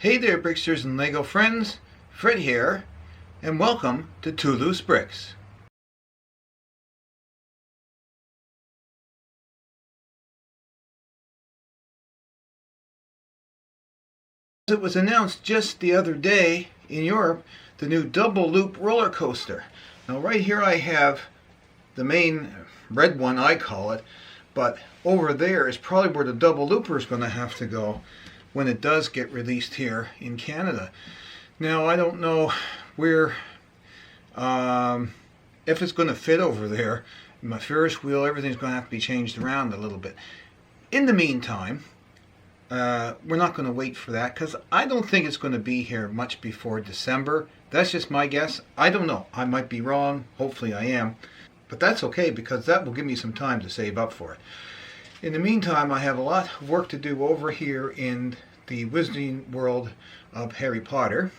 Hey there, Bricksters and Lego friends, Fred here, and welcome to Twoloosebricks. It was announced just the other day in Europe, the new double loop roller coaster. Now right here I have the main red one, I call it, but over there is probably where the double looper is going to have to go when it does get released here in Canada. Now I don't know where, if it's going to fit over there. My Ferris wheel, everything's going to have to be changed around a little bit. In the meantime, we're not going to wait for that because I don't think it's going to be here much before December. That's just my guess. I don't know. I might be wrong. Hopefully I am. But that's okay because that will give me some time to save up for it. In the meantime, I have a lot of work to do over here in the Wizarding World of Harry Potter.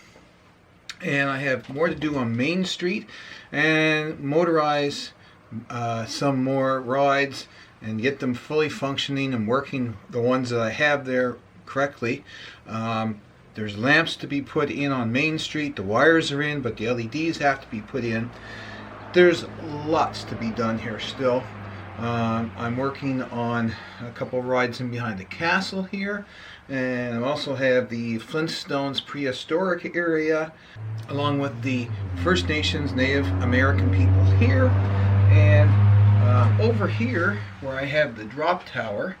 And I have more to do on Main Street and motorize some more rides and get them fully functioning and working, the ones that I have there correctly. There's lamps to be put in on Main Street. The wires are in, but the LEDs have to be put in. There's lots to be done here still. I'm working on a couple of rides in behind the castle here, and I also have the Flintstones prehistoric area along with the First Nations Native American people here, and over here where I have the drop tower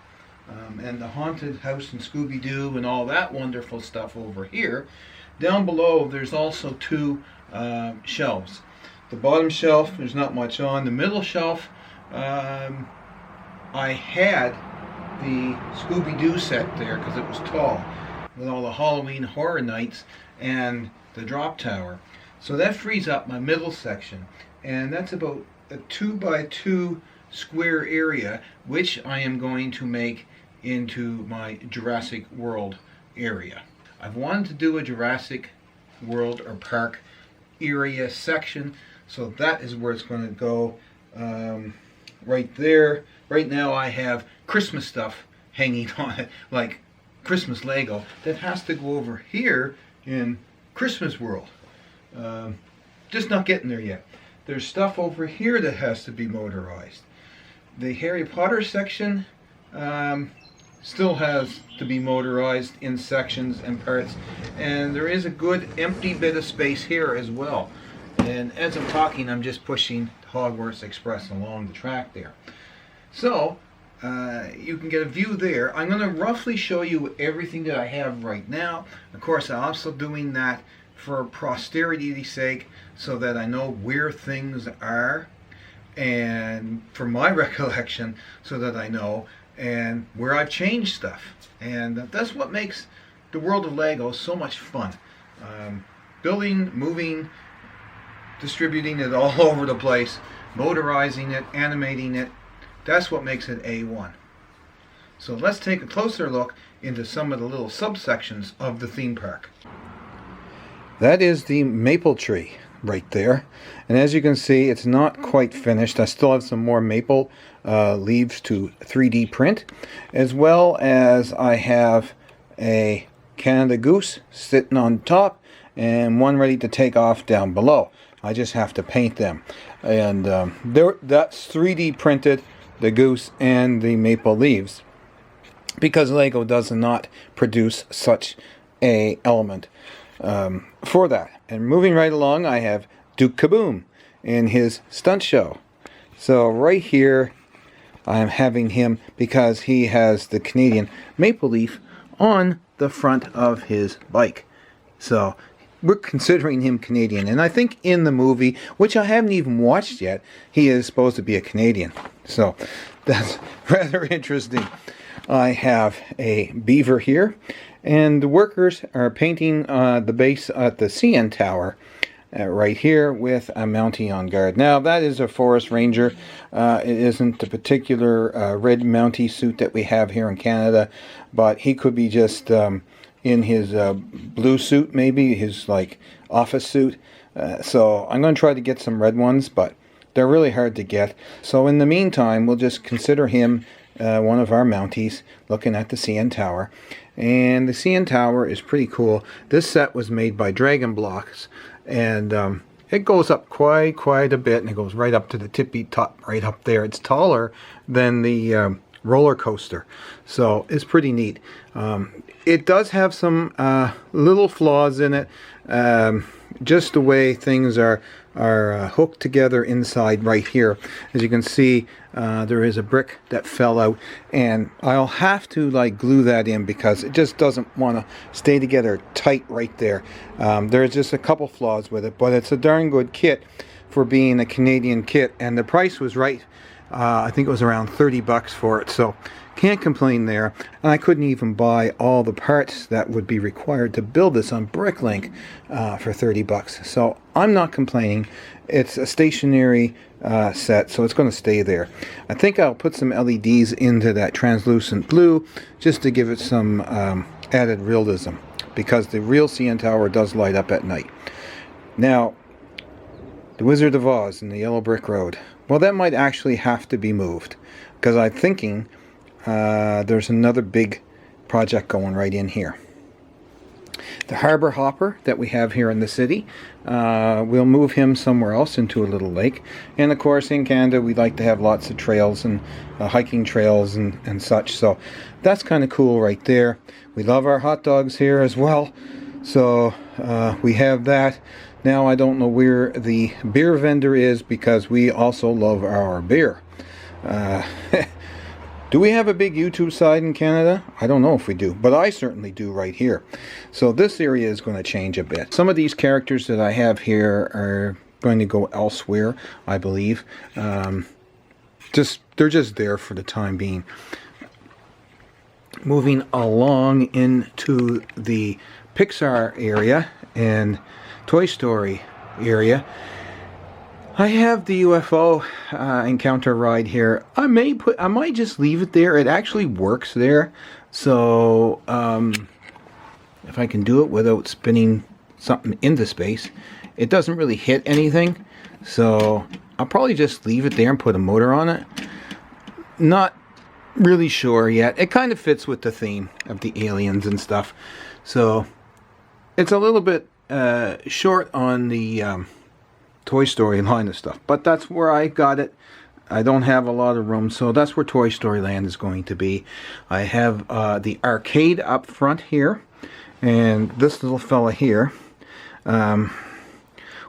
and the haunted house and Scooby-Doo and all that wonderful stuff over here. Down below there's also two shelves. The bottom shelf, there's not much on. The middle shelf, I had the Scooby-Doo set there because it was tall with all the Halloween Horror Nights and the drop tower. So that frees up my middle section, and that's about a 2x2 square area, which I am going to make into my Jurassic World area. I've wanted to do a Jurassic World or Park area section, so that is where it's going to go. Right there. Right now I have Christmas stuff hanging on it, like Christmas Lego, that has to go over here in Christmas World. Just not getting there yet. There's stuff over here that has to be motorized. The Harry Potter section still has to be motorized in sections and parts, and there is a good empty bit of space here as well. And as I'm talking, I'm just pushing Hogwarts Express along the track there. So you can get a view there. I'm going to roughly show you everything that I have right now. Of course, I'm also doing that for posterity's sake, so that I know where things are, and for my recollection, so that I know, and where I've changed stuff. And that's what makes the world of Lego so much fun. Building, moving, distributing it all over the place, motorizing it, animating it. That's what makes it A1. So let's take a closer look into some of the little subsections of the theme park. That is the maple tree right there, and as you can see, it's not quite finished. I still have some more maple leaves to 3D print, as well as I have a Canada Goose sitting on top and one ready to take off down below. I just have to paint them, and that's 3D printed, the goose and the maple leaves, because Lego does not produce such a element for that. And moving right along, I have Duke Kaboom in his stunt show. So right here I'm having him because he has the Canadian maple leaf on the front of his bike. So we're considering him Canadian, and I think in the movie, which I haven't even watched yet, he is supposed to be a Canadian. So that's rather interesting. I have a beaver here, and the workers are painting the base at the CN Tower right here with a Mountie on guard. Now that is a forest ranger. It isn't the particular red Mountie suit that we have here in Canada, but he could be just in his blue suit, maybe his like office suit. So I'm going to try to get some red ones, but they're really hard to get. So in the meantime, we'll just consider him one of our Mounties looking at the CN Tower. And the CN Tower is pretty cool. This set was made by Dragon Blocks, and it goes up quite a bit, and it goes right up to the tippy top right up there. It's taller than the roller coaster, so it's pretty neat. It does have some little flaws in it, just the way things are hooked together inside right here. As you can see, there is a brick that fell out, and I'll have to like glue that in because it just doesn't want to stay together tight right there. There's just a couple flaws with it, but it's a darn good kit for being a Canadian kit, and the price was right. I think it was around 30 bucks for it, so can't complain there. And I couldn't even buy all the parts that would be required to build this on Bricklink for 30 bucks. So I'm not complaining. It's a stationary set, so it's going to stay there. I think I'll put some LEDs into that translucent blue just to give it some added realism, because the real CN Tower does light up at night. Now, the Wizard of Oz and the Yellow Brick Road. Well, that might actually have to be moved, because I'm thinking there's another big project going right in here. The Harbor Hopper that we have here in the city, we'll move him somewhere else into a little lake. And of course, in Canada, we like to have lots of trails and hiking trails and such. So that's kind of cool right there. We love our hot dogs here as well. So we have that. Now I don't know where the beer vendor is, because we also love our beer. Do we have a big YouTube side in Canada? I don't know if we do, but I certainly do right here. So this area is going to change a bit. Some of these characters that I have here are going to go elsewhere, I believe. They're just there for the time being. Moving along into the Pixar area and Toy Story area, I have the UFO encounter ride here. I might just leave it there. It actually works there, so if I can do it without spinning something into space, it doesn't really hit anything. So I'll probably just leave it there and put a motor on it. Not really sure yet. It kind of fits with the theme of the aliens and stuff, so it's a little bit short on the Toy Story line of stuff, but that's where I got it. I don't have a lot of room, so that's where Toy Story Land is going to be. I have the arcade up front here, and this little fella here,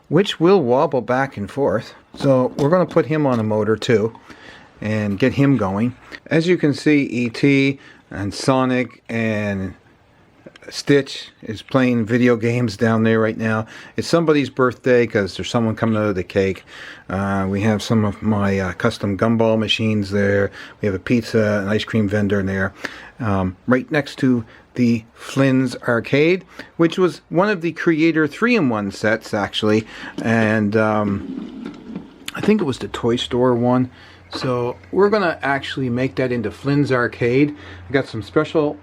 which will wobble back and forth. So we're going to put him on a motor too and get him going. As you can see, E.T. and Sonic and Stitch is playing video games down there right now. It's somebody's birthday because there's someone coming out of the cake. We have some of my custom gumball machines there. We have a pizza and ice cream vendor there. Right next to the Flynn's Arcade, which was one of the Creator 3-in-1 sets actually. And I think it was the Toy Store one. So we're going to actually make that into Flynn's Arcade. I got some special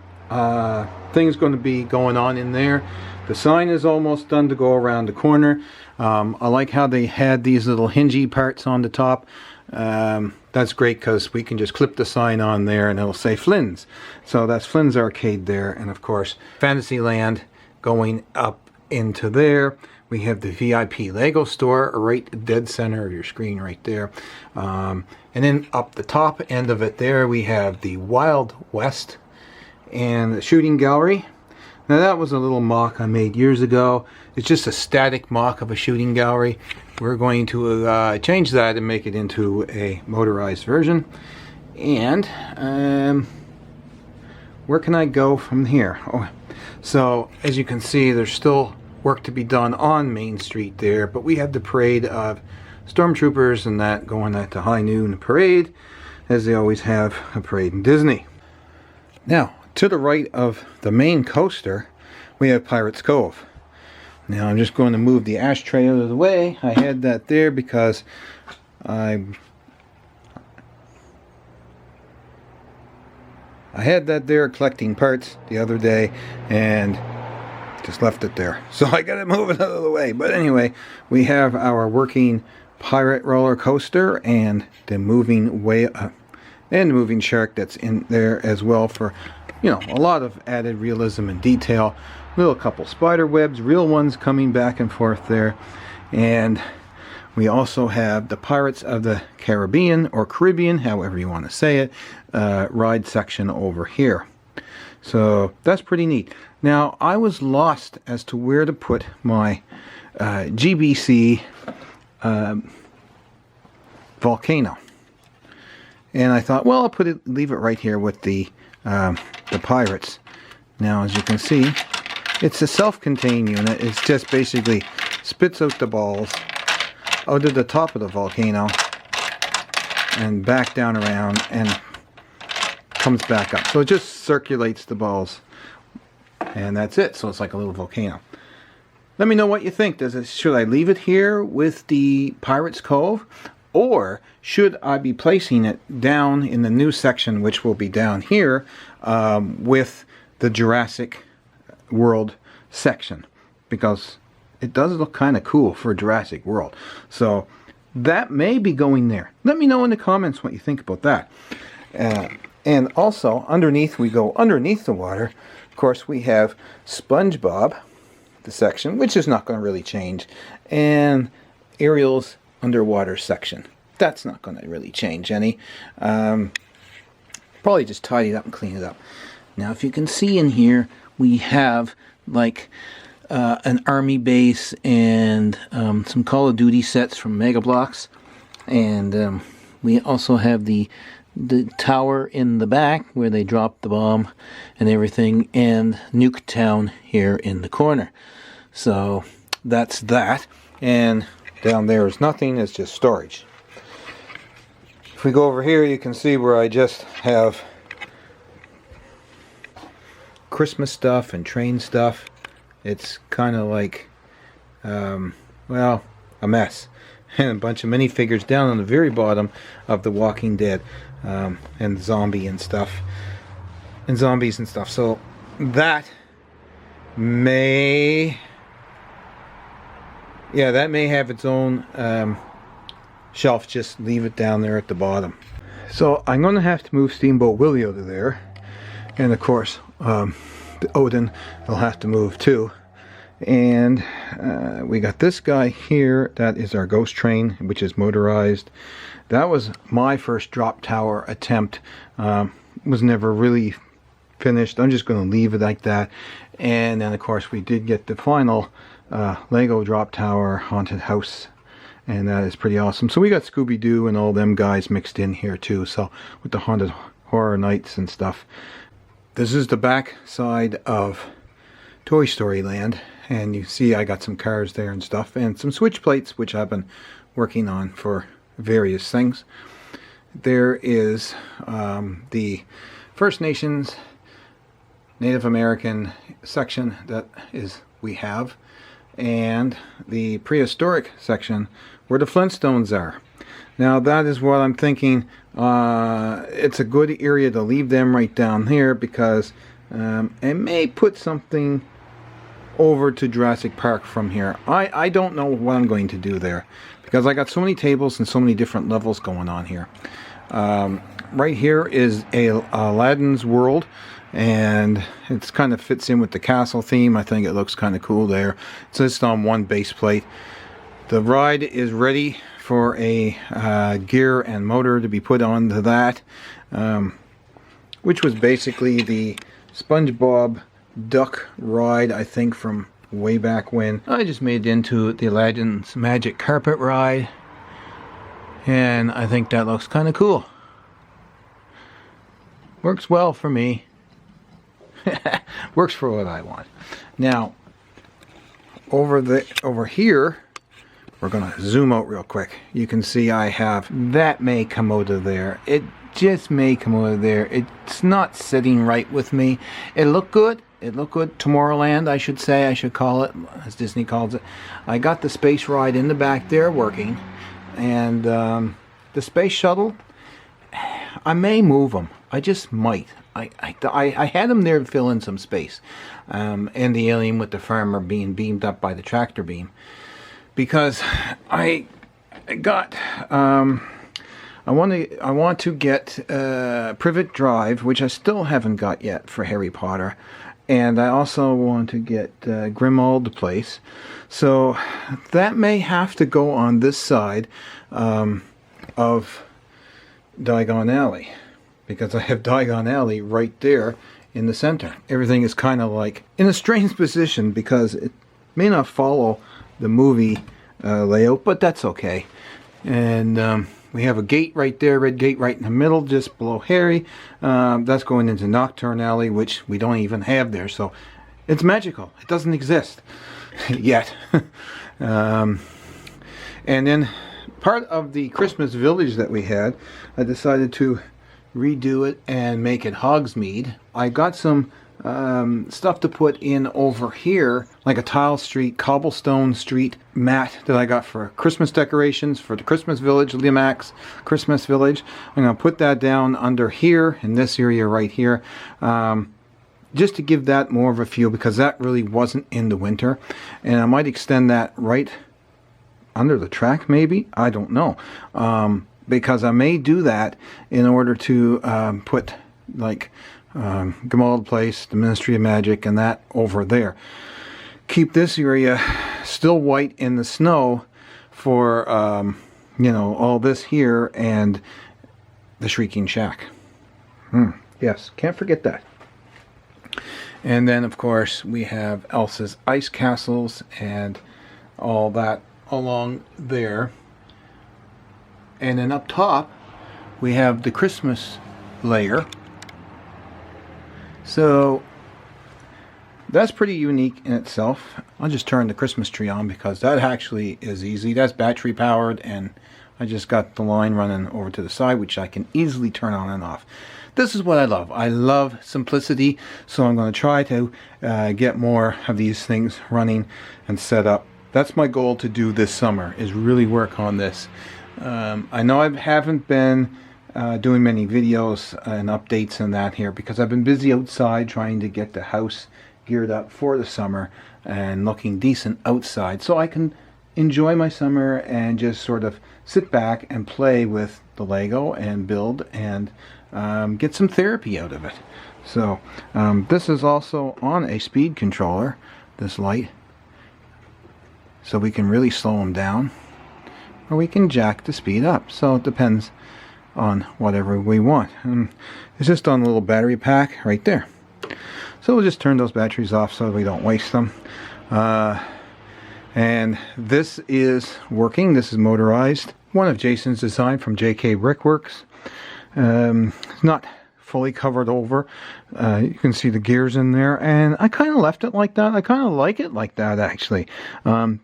things going to be going on in there. The sign is almost done to go around the corner. I like how they had these little hingy parts on the top. That's great because we can just clip the sign on there and it'll say Flynn's. So that's Flynn's Arcade there, and of course Fantasyland going up into there. We have the VIP Lego store right dead center of your screen right there. And then up the top end of it there we have the Wild West and the shooting gallery. Now that was a little mock I made years ago. It's just a static mock of a shooting gallery. We're going to change that and make it into a motorized version. And where can I go from here? Oh, so as you can see, there's still work to be done on Main Street there, but we have the parade of stormtroopers and that going at the high noon parade, as they always have a parade in Disney. Now, to the right of the main coaster, we have Pirates Cove. Now I'm just going to move the ashtray out of the way. I had that there because I had that there collecting parts the other day and just left it there. So I got to move it out of the way. But anyway, we have our working pirate roller coaster and the moving way and the moving shark that's in there as well for you know, a lot of added realism and detail. Little couple spider webs, real ones coming back and forth there. And we also have the Pirates of the Caribbean, or Caribbean, however you want to say it, ride section over here. So that's pretty neat. Now, I was lost as to where to put my GBC volcano. And I thought, well, I'll leave it right here with the Pirates. Now, as you can see, it's a self-contained unit. It's just basically spits out the balls out of the top of the volcano and back down around and comes back up. So it just circulates the balls, and that's it. So it's like a little volcano. Let me know what you think. Should I leave it here with the Pirates Cove, or should I be placing it down in the new section, which will be down here, with the Jurassic World section? Because it does look kind of cool for Jurassic World. So that may be going there. Let me know in the comments what you think about that. And also, we go underneath the water. Of course, we have SpongeBob, the section, which is not going to really change, and Ariel's underwater section. That's not going to really change any. Probably just tidy it up and clean it up. Now, if you can see in here, we have like an army base and some Call of Duty sets from Mega Bloks, and we also have the tower in the back where they dropped the bomb and everything, and Nuketown here in the corner. So that's that, and down there is nothing, it's just storage. If we go over here, you can see where I just have Christmas stuff and train stuff. It's kind of like, well, a mess. And a bunch of minifigures down on the very bottom of The Walking Dead, and zombie and stuff, and zombies and stuff. So that may have its own shelf. Just leave it down there at the bottom. So I'm going to have to move Steamboat Willie out of there, and of course Odin will have to move too. And we got this guy here. That is our ghost train, which is motorized. That was my first drop tower attempt. Was never really finished. I'm just going to leave it like that. And then of course we did get the final Lego drop tower haunted house, and that is pretty awesome. So we got Scooby-Doo and all them guys mixed in here too, so with the haunted horror nights and stuff. This is the back side of Toy Story Land, and you see I got some cars there and stuff, and some switch plates which I've been working on for various things. There is the First Nations Native American section that we have, and the prehistoric section where the Flintstones are. Now that is what I'm thinking. It's a good area to leave them right down here, because I may put something over to Jurassic Park from here. I don't know what I'm going to do there, because I got so many tables and so many different levels going on here. Right here is Aladdin's world, and it kind of fits in with the castle theme. I think it looks kind of cool there. It's just on one base plate. The ride is ready for a gear and motor to be put onto that, which was basically the SpongeBob duck ride, I think, from way back when. I just made it into the Aladdin's Magic Carpet ride, and I think that looks kind of cool. Works well for me. Works for what I want. Now, over here, we're going to zoom out real quick. You can see I have, that may come out of there. It just may come out of there. It's not sitting right with me. It looked good. It looked good. Tomorrowland, I should say. I should call it, as Disney calls it. I got the space ride in the back there working. And the space shuttle, I may move them. I just might. I had them there to fill in some space. And the alien with the farmer being beamed up by the tractor beam. Because I got I want to get Privet Drive, which I still haven't got yet for Harry Potter, and I also want to get Grimmauld Place. So that may have to go on this side of Diagon Alley, because I have Diagon Alley right there in the center. Everything is kind of like in a strange position because it may not follow the movie layout, but that's okay. And we have a gate right there, red gate right in the middle, just below Harry. That's going into Nocturne Alley, which we don't even have there. So it's magical. It doesn't exist yet. And then part of the Christmas village that we had, I decided to redo it and make it Hogsmeade. I got some stuff to put in over here, like a tile street, cobblestone street mat that I got for Christmas decorations for the Christmas village, Limax Christmas village. I'm going to put that down under here in this area right here, just to give that more of a feel, because that really wasn't in the winter. And I might extend that right under the track, maybe, I don't know, because I may do that in order to put like Grimmauld Place, the Ministry of Magic, and that over there. Keep this area still white in the snow for you know, all this here and the Shrieking Shack. Yes, can't forget that. And then of course we have Elsa's ice castles and all that along there. And then up top we have the Christmas layer. So that's pretty unique in itself. I'll just turn the Christmas tree on because that actually is easy. That's battery powered, and I just got the line running over to the side, which I can easily turn on and off. This is what I love. I love simplicity, so I'm going to try to get more of these things running and set up. That's my goal to do this summer, is really work on this. I know I haven't been doing many videos and updates and that here because I've been busy outside trying to get the house geared up for the summer and looking decent outside, so I can enjoy my summer and just sort of sit back and play with the Lego and build and get some therapy out of it. So this is also on a speed controller, this light, so we can really slow them down, or we can jack the speed up, so it depends on whatever we want. And it's just on a little battery pack right there, so we'll just turn those batteries off so we don't waste them. And this is working. This is motorized, one of Jason's design from JK Brickworks. It's not fully covered over. You can see the gears in there, and I kind of left it like that. I kind of like it like that, actually.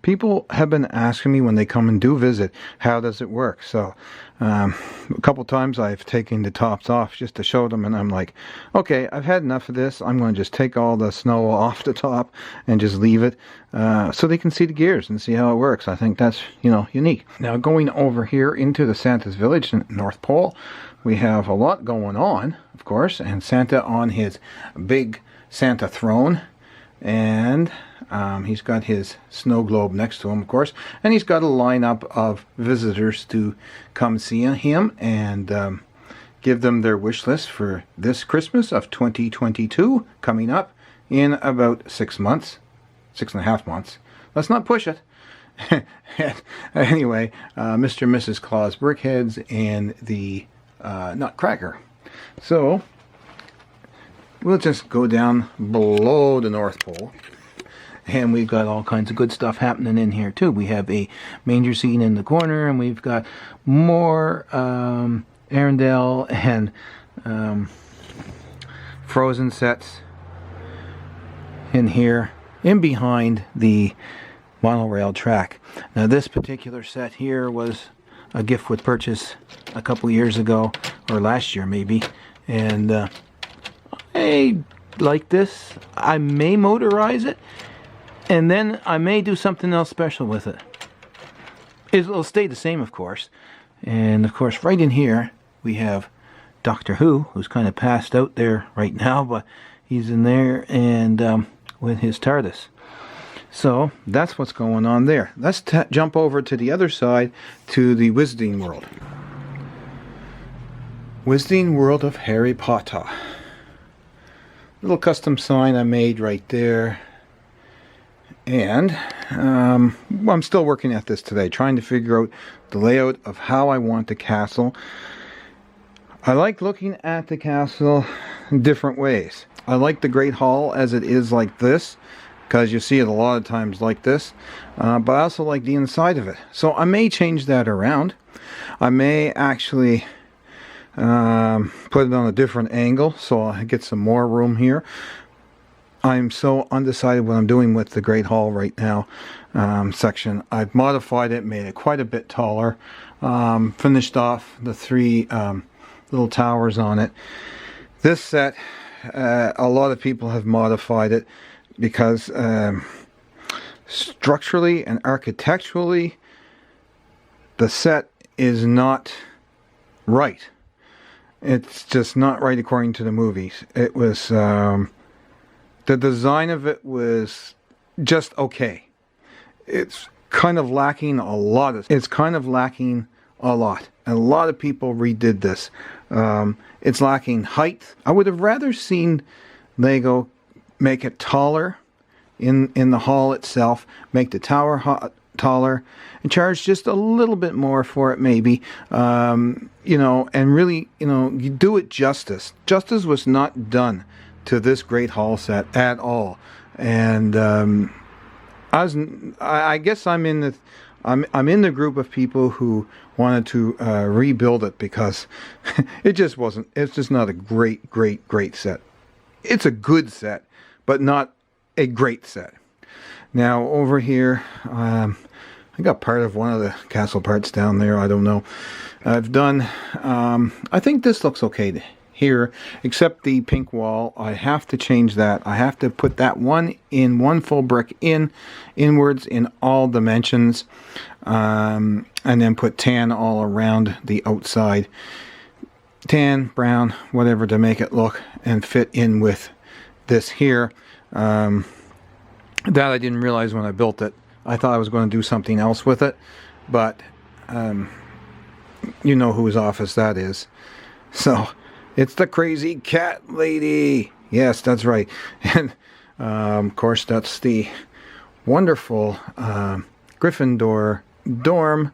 People have been asking me when they come and do visit, how does it work? So a couple times I've taken the tops off just to show them, and I'm like, okay, I've had enough of this. I'm going to just take all the snow off the top and just leave it so they can see the gears and see how it works. I think that's, you know, unique. Now going over here into the Santa's Village in North Pole, we have a lot going on, of course, and Santa on his big Santa throne, and he's got his snow globe next to him, of course, and he's got a lineup of visitors to come see him and give them their wish list for this Christmas of 2022, coming up in about 6 months, 6.5 months. Let's not push it. Anyway, Mr. and Mrs. Claus Brickheads and the Nutcracker. So we'll just go down below the North Pole, and we've got all kinds of good stuff happening in here too. We have a manger scene in the corner, and we've got more Arendelle and Frozen sets in here, in behind the monorail track. Now this particular set here was a gift with purchase a couple years ago, or last year maybe, and I like this. I may motorize it, and then I may do something else special with it. It'll stay the same, of course. And of course right in here we have Doctor Who, who's kind of passed out there right now, but he's in there, and with his TARDIS. So that's what's going on there. Let's jump over to the other side, to the Wizarding World. Wizarding World of Harry Potter. Little custom sign I made right there. And I'm still working at this today, trying to figure out the layout of how I want the castle. I like looking at the castle in different ways. I like the Great Hall as it is like this, because you see it a lot of times like this, but I also like the inside of it. So I may change that around. I may actually put it on a different angle so I get some more room here. I'm so undecided what I'm doing with the Great Hall right now section. I've modified it, made it quite a bit taller, finished off the 3 little towers on it. This set, a lot of people have modified it because structurally and architecturally the set is not right. It's just not right according to the movies. It was the design of it was just okay. It's kind of lacking a lot. It's kind of lacking a lot. And a lot of people redid this. It's lacking height. I would have rather seen Lego make it taller in the hall itself, make the tower taller, and charge just a little bit more for it maybe, you know, and really, you know, you do it justice. Justice was not done to this Great Hall set at all. And I guess I'm in the group of people who wanted to rebuild it because it just wasn't. It's just not a great set. It's a good set, but not a great set. Now over here, I got part of one of the castle parts down there. I don't know. I've done. I think this looks okay here, except the pink wall. I have to change that. I have to put that one full brick inwards in all dimensions, and then put tan all around the outside. Tan, brown, whatever, to make it look and fit in with this here. That I didn't realize when I built it. I thought I was going to do something else with it, but you know whose office that is. So it's the crazy cat lady. Yes, that's right. And of course that's the wonderful Gryffindor dorm,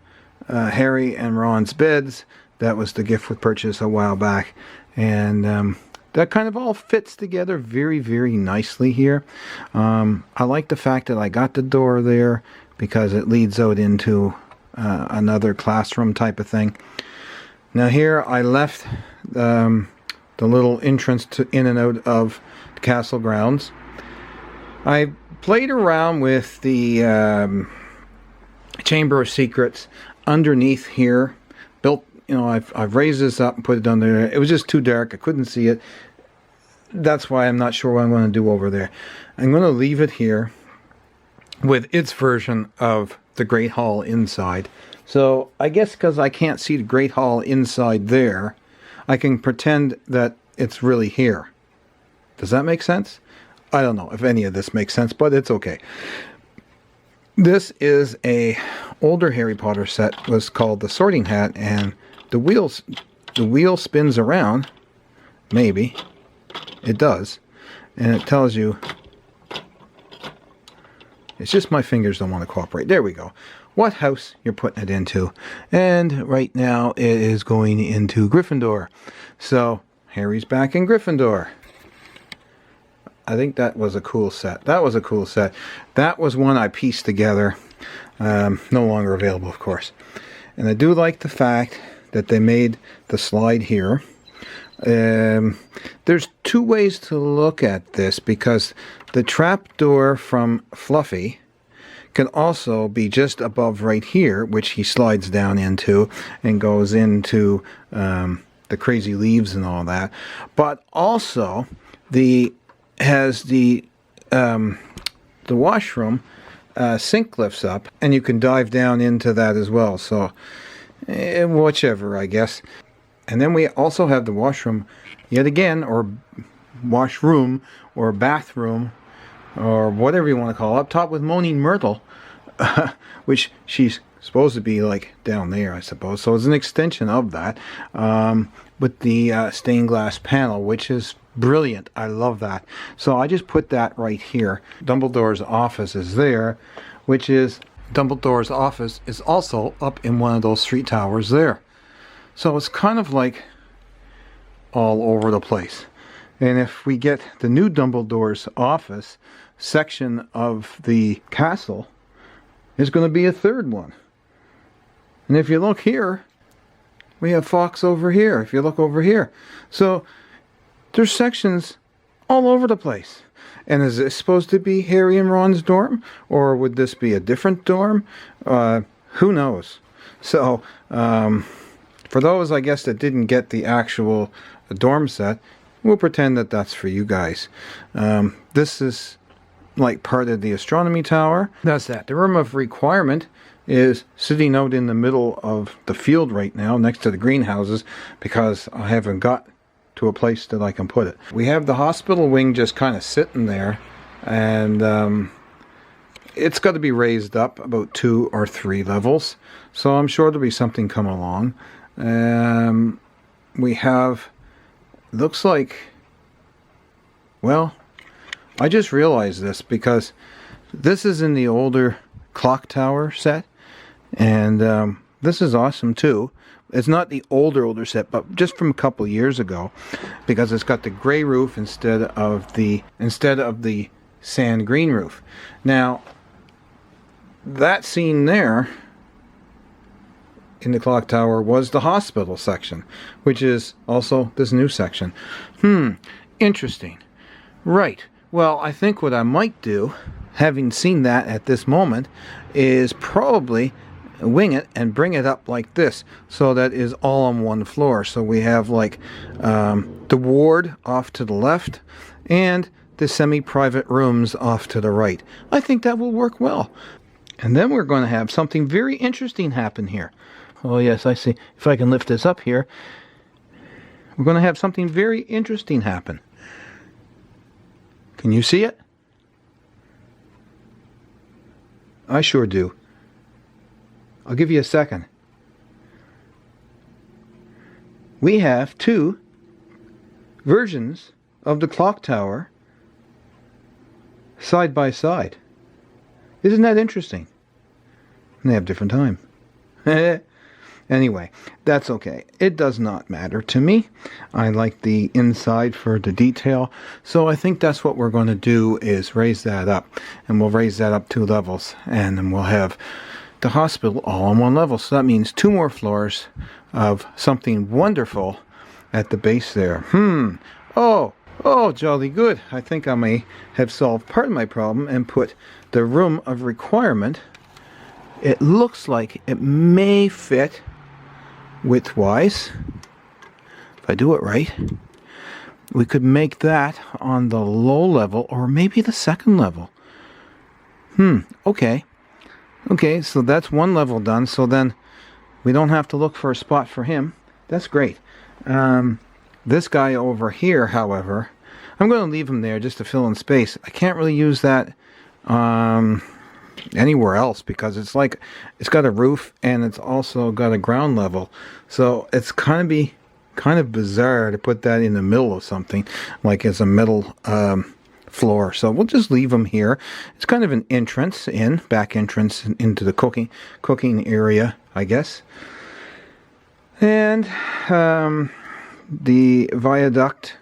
Harry and Ron's beds. That was the gift with purchase a while back, and that kind of all fits together very nicely here. I like the fact that I got the door there because it leads out into another classroom type of thing. Now here I left the little entrance in and out of the castle grounds. I played around with the Chamber of Secrets underneath here. Built, you know, I've raised this up and put it under there. It was just too dark. I couldn't see it. That's why I'm not sure what I'm going to do over there. I'm going to leave it here with its version of the Great Hall inside. So I guess because I can't see the Great Hall inside there, I can pretend that it's really here. Does that make sense? I don't know if any of this makes sense, but it's okay. This is a older Harry Potter set. It was called the Sorting Hat, and the wheel spins around. Maybe it does, and it tells you. It's just my fingers don't want to cooperate. There we go. What house you're putting it into, and right now it is going into Gryffindor. So Harry's back in Gryffindor. I think that was a cool set. That was a cool set. That was one I pieced together. No longer available, of course. And I do like the fact that they made the slide here. There's 2 ways to look at this, because the trapdoor from Fluffy can also be just above right here, which he slides down into and goes into the crazy leaves and all that. But also has the washroom sink lifts up, and you can dive down into that as well. So whichever, I guess. And then we also have the washroom yet again, or washroom, or bathroom, or whatever you want to call it, up top with Moaning Myrtle, which she's supposed to be like down there, I suppose. So it's an extension of that. with the stained glass panel, which is brilliant. I love that. So I just put that right here. Dumbledore's office is there, which is Dumbledore's office is also up in one of those 3 towers there. So it's kind of like all over the place. And if we get the new Dumbledore's office section of the castle, there's going to be a 3rd one. And if you look here, we have Fox over here. If you look over here. So there's sections all over the place. And is this supposed to be Harry and Ron's dorm? Or would this be a different dorm? Who knows? So, for those, I guess, that didn't get the actual dorm set, we'll pretend that that's for you guys. This is like part of the astronomy tower. That's that. The room of requirement is sitting out in the middle of the field right now, next to the greenhouses, because I haven't got to a place that I can put it. We have the hospital wing just kind of sitting there, and it's got to be raised up about 2 or 3 levels, so I'm sure there'll be something come along. We have, looks like, well, I just realized this because this is in the older clock tower set, and this is awesome too. It's not the older set, but just from a couple years ago, because it's got the gray roof instead of the sand green roof. Now, that scene there in the clock tower was the hospital section, which is also this new section. Interesting. Right. Well, I think what I might do, having seen that at this moment, is probably wing it and bring it up like this, so that is all on one floor. So we have like the ward off to the left and the semi-private rooms off to the right. I think that will work well. And then we're going to have something very interesting happen here. Oh yes, I see. If I can lift this up here, we're going to have something very interesting happen. Can you see it? I sure do. I'll give you a second. We have 2 versions of the clock tower side by side. Isn't that interesting? And they have different time. Anyway, that's okay. It does not matter to me. I like the inside for the detail. So I think that's what we're going to do, is raise that up. And we'll raise that up 2 levels. And then we'll have the hospital all on 1 level. So that means 2 more floors of something wonderful at the base there. Oh, jolly good. I think I may have solved part of my problem and put the room of requirement. It looks like it may fit width-wise. If I do it right, we could make that on the low level, or maybe the 2nd level. Okay. Okay, so that's 1 level done, so then we don't have to look for a spot for him. That's great. This guy over here, however, I'm going to leave him there just to fill in space. I can't really use that anywhere else, because it's like it's got a roof and it's also got a ground level, so it's kind of bizarre to put that in the middle of something like as a middle floor. So we'll just leave them here. It's kind of an entrance back entrance into the cooking area, I guess. And the viaduct,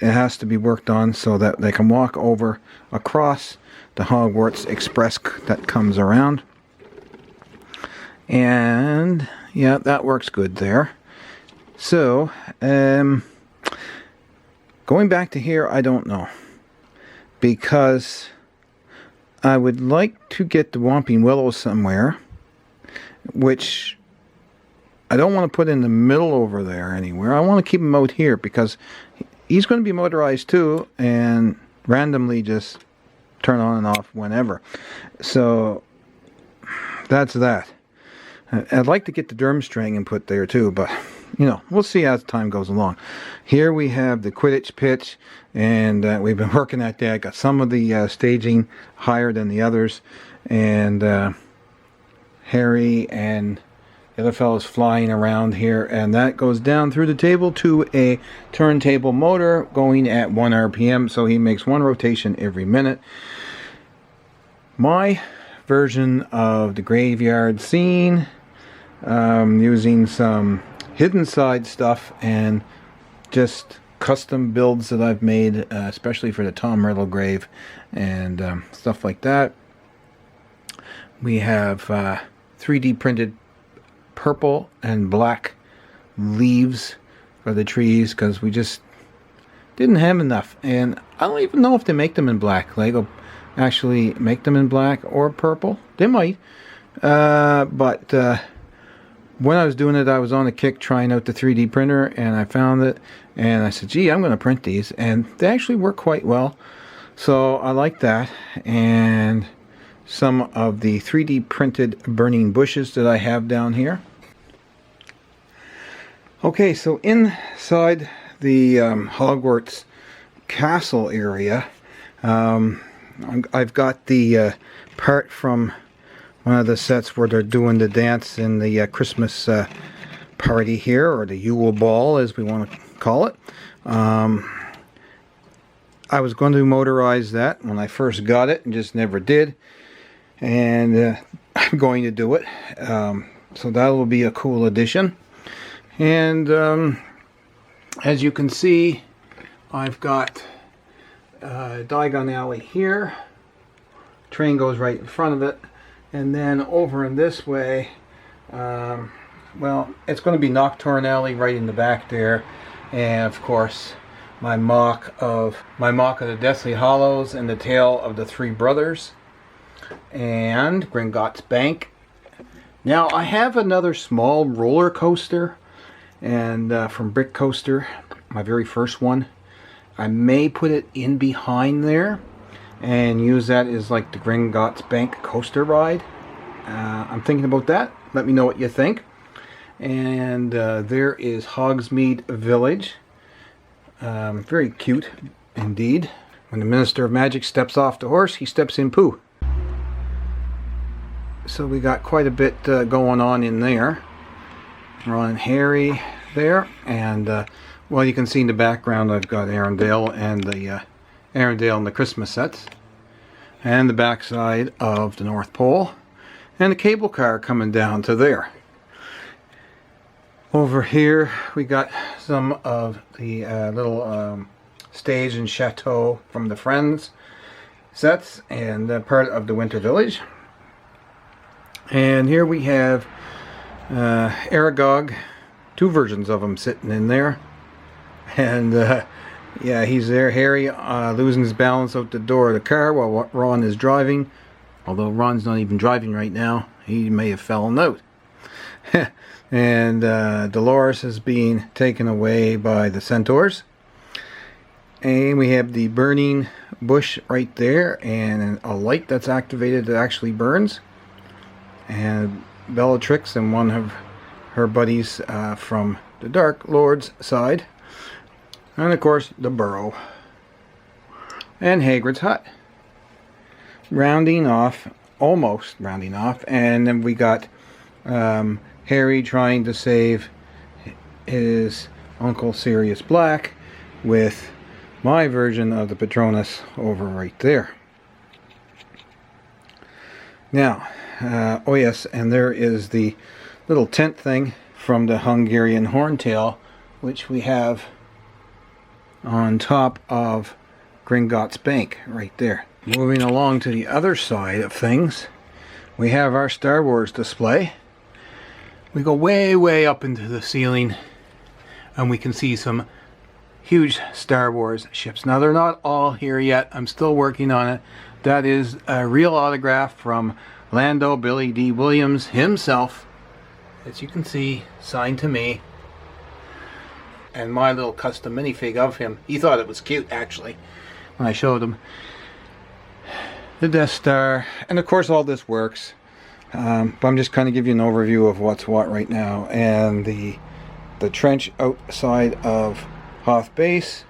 it has to be worked on so that they can walk over across the Hogwarts Express that comes around. And yeah, that works good there. So going back to here, I don't know, because I would like to get the Whomping Willow somewhere, which I don't want to put in the middle over there anywhere. I want to keep him out here because he's going to be motorized too, and randomly just turn on and off whenever. So that's that. I'd like to get the Durmstrang and put there too, but you know, we'll see as time goes along. Here we have the Quidditch pitch, and we've been working at that. Got some of the staging higher than the others, and Harry and The other fellow's flying around here, and that goes down through the table to a turntable motor going at 1 RPM, so he makes 1 rotation every minute. My version of the graveyard scene, using some hidden side stuff and just custom builds that I've made, especially for the Tom Riddle grave and stuff like that. We have 3D printed purple and black leaves for the trees because we just didn't have enough, and I don't even know if they make them in black. Lego actually make them in black or purple. They might, but when I was doing it, I was on a kick trying out the 3D printer, and I found it, and I said, gee, I'm going to print these, and they actually work quite well, so I like that. And some of the 3D printed burning bushes that I have down here. Okay, so inside the Hogwarts Castle area, I've got the part from one of the sets where they're doing the dance in the Christmas party here, or the Yule Ball as we want to call it. I was going to motorize that when I first got it and just never did, and I'm going to do it, so that will be a cool addition. And as you can see, I've got Diagon Alley here. Train goes right in front of it, and then over in this way, well, it's going to be Nocturne Alley right in the back there, and of course my mock of the Deathly Hallows and the Tale of the Three Brothers, and Gringotts Bank. Now I have another small roller coaster, and from Brick Coaster, my very first one. I may put it in behind there and use that as like the Gringotts Bank coaster ride. I'm thinking about that. Let me know what you think. And there is Hogsmeade Village. Very cute indeed. When the Minister of Magic steps off the horse, he steps in poo. So we got quite a bit going on in there. Ron and Harry there, and well, you can see in the background I've got Arendelle and the Christmas sets, and the backside of the North Pole, and the cable car coming down to there. Over here we got some of the little stage and chateau from the Friends sets, and part of the Winter Village. And here we have Aragog, 2 versions of him sitting in there, and yeah, he's there. Harry losing his balance out the door of the car while Ron is driving, although Ron's not even driving right now. He may have fallen out. And Dolores is being taken away by the centaurs, and we have the burning bush right there, and a light that's activated that actually burns, and Bellatrix and one of her buddies from the Dark Lord's side, and of course the burrow, and Hagrid's hut. Rounding off, almost rounding off, and then we got Harry trying to save his Uncle Sirius Black with my version of the Patronus over right there. Now, oh yes, and there is the little tent thing from the Hungarian Horntail, which we have on top of Gringotts Bank right there. Moving along to the other side of things, we have our Star Wars display. We go way up into the ceiling, and we can see some huge Star Wars ships. Now they're not all here yet. I'm still working on it. That is a real autograph from Lando Billy D. Williams himself, as you can see, signed to me, and my little custom minifig of him. He thought it was cute, actually, when I showed him the Death Star. And of course all this works, but I'm just kind of giving you an overview of what's what right now. And the trench outside of Hoth Base,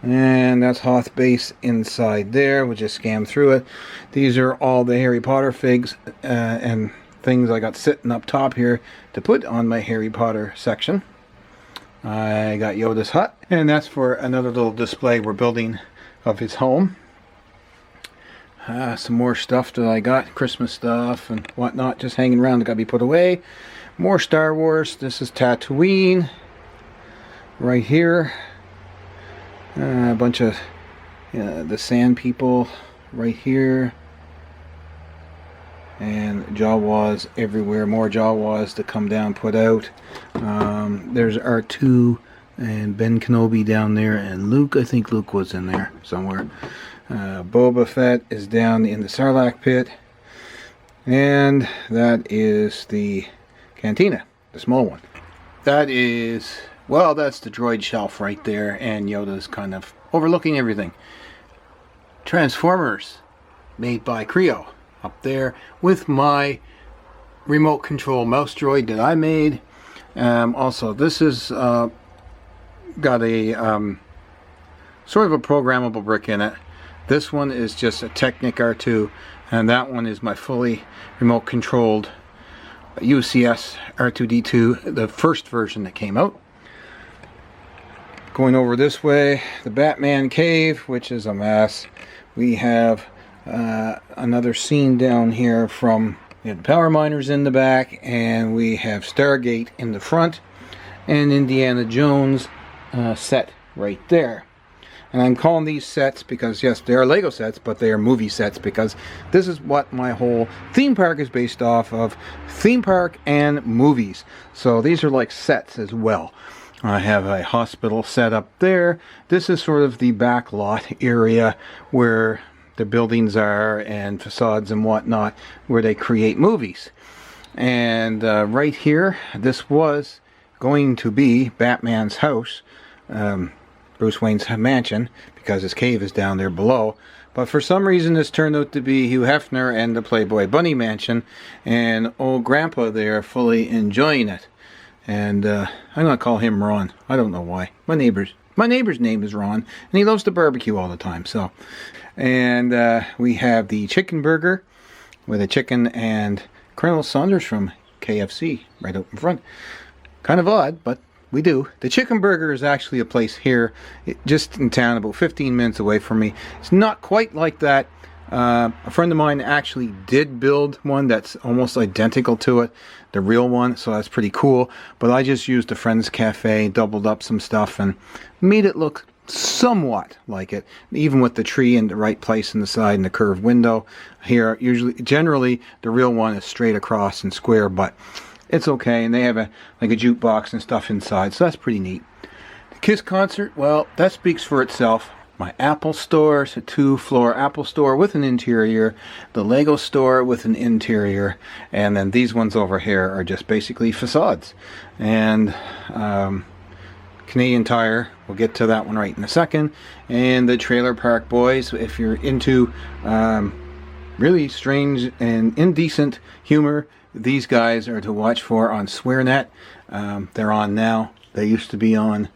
and that's Hoth Base inside there. We'll just scan through it. These are all the Harry Potter figs and things I got sitting up top here to put on my Harry Potter section. I got Yoda's hut, and that's for another little display we're building of his home. Some more stuff that I got, Christmas stuff and whatnot, just hanging around that got to be put away. More Star Wars. This is Tatooine right here. A bunch of the Sand People right here. And Jawas everywhere. More Jawas to come down, put out. There's R2 and Ben Kenobi down there, and Luke. I think Luke was in there somewhere. Boba Fett is down in the Sarlacc pit. And that is the Cantina, the small one. That is, well, that's the droid shelf right there, and Yoda's kind of overlooking everything. Transformers, made by Creo, up there with my remote control mouse droid that I made. Also, this is got a sort of a programmable brick in it. This one is just a Technic R2, and that one is my fully remote controlled UCS R2D2, the first version that came out. Going over this way, the Batman cave, which is a mess. We have another scene down here from the power miners in the back, and we have Stargate in the front, and Indiana Jones set right there. And I'm calling these sets because, yes, they are Lego sets, but they are movie sets, because this is what my whole theme park is based off of. Theme park and movies. So these are like sets as well. I have a hospital set up there. This is sort of the back lot area where the buildings are and facades and whatnot, where they create movies. And right here, this was going to be Batman's house. Bruce Wayne's mansion, because his cave is down there below. But for some reason this turned out to be Hugh Hefner and the Playboy Bunny mansion, and old Grandpa there fully enjoying it. And I'm gonna call him Ron. I don't know why. My neighbor's name is Ron, and he loves to barbecue all the time. So, and we have the chicken burger with a chicken and Colonel Saunders from KFC right out in front. Kind of odd, but we do. The Chicken Burger is actually a place here, just in town, about 15 minutes away from me. It's not quite like that. A friend of mine actually did build one that's almost identical to it, the real one, so that's pretty cool. But I just used a friend's cafe, doubled up some stuff, and made it look somewhat like it, even with the tree in the right place in the side and the curved window. Here, generally, the real one is straight across and square, but it's okay, and they have like a jukebox and stuff inside, so that's pretty neat. The Kiss concert, well, that speaks for itself. My Apple store, it's a 2-floor Apple store with an interior, the Lego store with an interior, and then these ones over here are just basically facades. And Canadian Tire, we'll get to that one right in a second. And the Trailer Park Boys, if you're into really strange and indecent humor, these guys are to watch for on SwearNet. They're on now. They used to be on,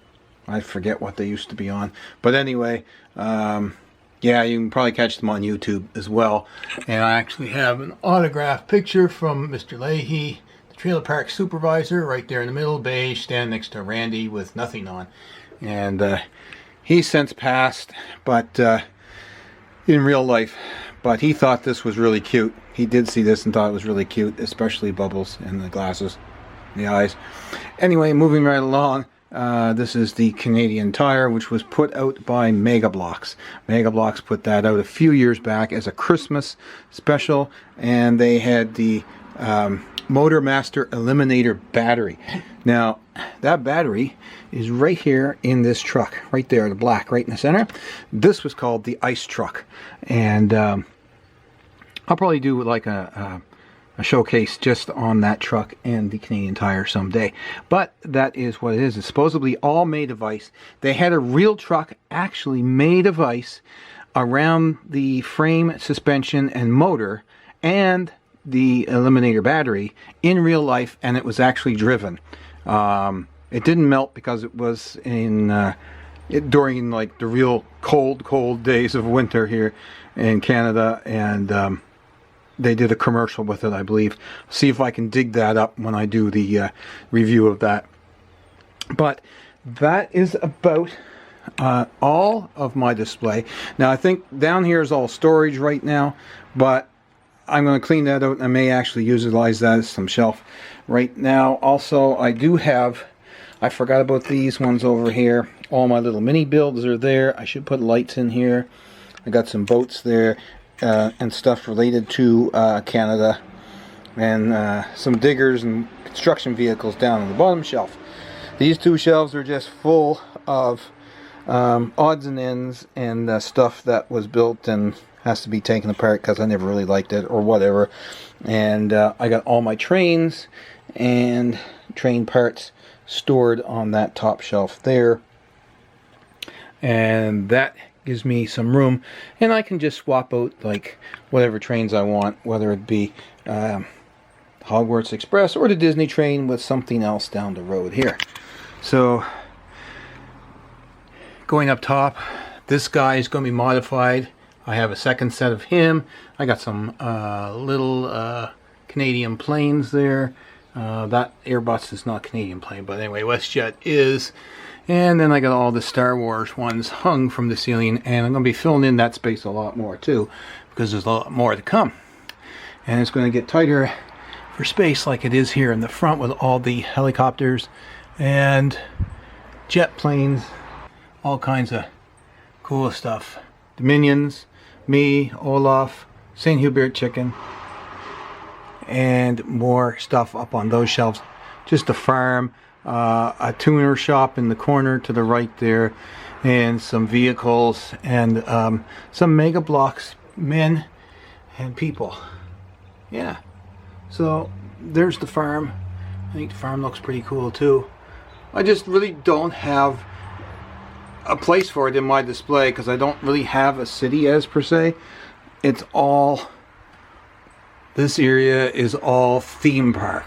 I forget what they used to be on. But anyway, yeah, you can probably catch them on YouTube as well. And I actually have an autographed picture from Mr. Leahy, the trailer park supervisor, right there in the middle, beige, standing next to Randy with nothing on. And he's since passed, but in real life. But he thought this was really cute. He did see this and thought it was really cute, especially Bubbles and the glasses, the eyes. Anyway, moving right along, this is the Canadian Tire, which was put out by Mega Bloks. Mega Bloks put that out a few years back as a Christmas special, and they had the Motor Master Eliminator battery. Now, that battery is right here in this truck, right there, the black, right in the center. This was called the Ice Truck, and I'll probably do like a showcase just on that truck and the Canadian Tire someday. But that is what it is. It's supposedly all made of ice. They had a real truck actually made of ice around the frame, suspension, and motor, and the Eliminator battery in real life, and it was actually driven. It didn't melt because it was in during like the real cold days of winter here in Canada, and they did a commercial with it, I believe. See if I can dig that up when I do the review of that. But that is about all of my display. Now I think down here is all storage right now, but I'm going to clean that out and I may actually utilize that as some shelf right now. Also, I do have, I forgot about these ones over here. All my little mini builds are there. I should put lights in here. I got some boats there and stuff related to Canada, and some diggers and construction vehicles down on the bottom shelf. These two shelves are just full of odds and ends and stuff that was built and has to be taken apart because I never really liked it or whatever. And I got all my trains and train parts stored on that top shelf there, and that gives me some room, and I can just swap out like whatever trains I want, whether it be Hogwarts Express or the Disney train with something else down the road here. So going up top, this guy is going to be modified. I have a second set of him. I got some little Canadian planes there. That Airbus is not a Canadian plane, but anyway, WestJet is. And then I got all the Star Wars ones hung from the ceiling, and I'm going to be filling in that space a lot more too, because there's a lot more to come. And it's going to get tighter for space like it is here in the front with all the helicopters and jet planes, all kinds of cool stuff. The Minions, me, Olaf, St. Hubert chicken, and more stuff up on those shelves. Just a farm, a tuner shop in the corner to the right there, and some vehicles, and some Mega Bloks men and people. Yeah, so there's the farm. I think the farm looks pretty cool too. I just really don't have a place for it in my display because I don't really have a city as per se. It's all, this area is all theme park.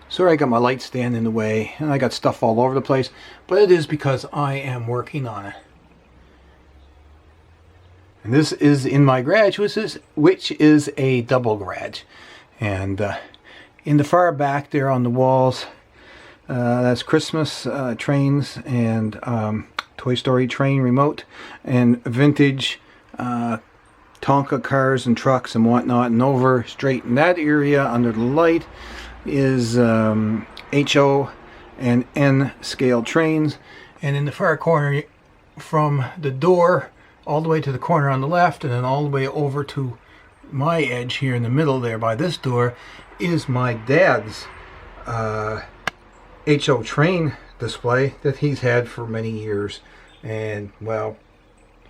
Sorry, I got my light stand in the way and I got stuff all over the place, but it is because I am working on it. And this is in my garage, which is a double garage. And in the far back there on the walls, that's Christmas trains and Toy Story train remote and vintage Tonka cars and trucks and whatnot. And over straight in that area under the light is HO and N scale trains. And in the far corner from the door all the way to the corner on the left and then all the way over to my edge here in the middle there by this door is my dad's HO train display that he's had for many years, and well,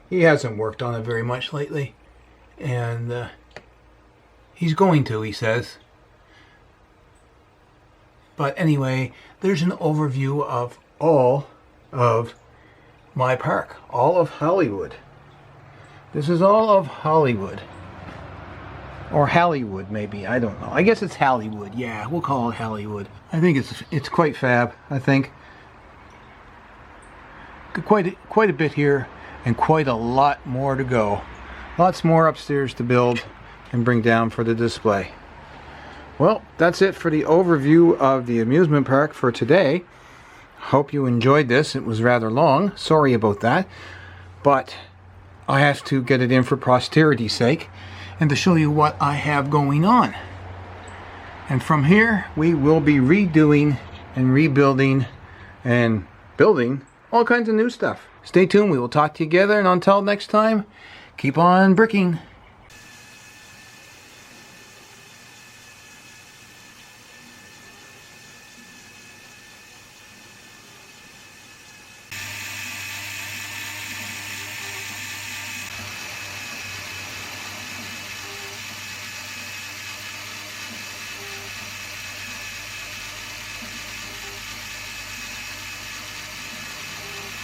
he hasn't worked on it very much lately, and he's going to, he says. But anyway, there's an overview of all of my park, all of Hollywood. This is all of Hollywood. Or Hollywood, maybe. I don't know. I guess it's Hollywood. Yeah, we'll call it Hollywood. I think it's quite fab. I think quite a bit here, and quite a lot more to go. Lots more upstairs to build and bring down for the display. Well, that's it for the overview of the amusement park for today. Hope you enjoyed this. It was rather long. Sorry about that, but I have to get it in for posterity's sake, and to show you what I have going on. And from here we will be redoing and rebuilding and building all kinds of new stuff. Stay tuned, we will talk together, and until next time, keep on bricking.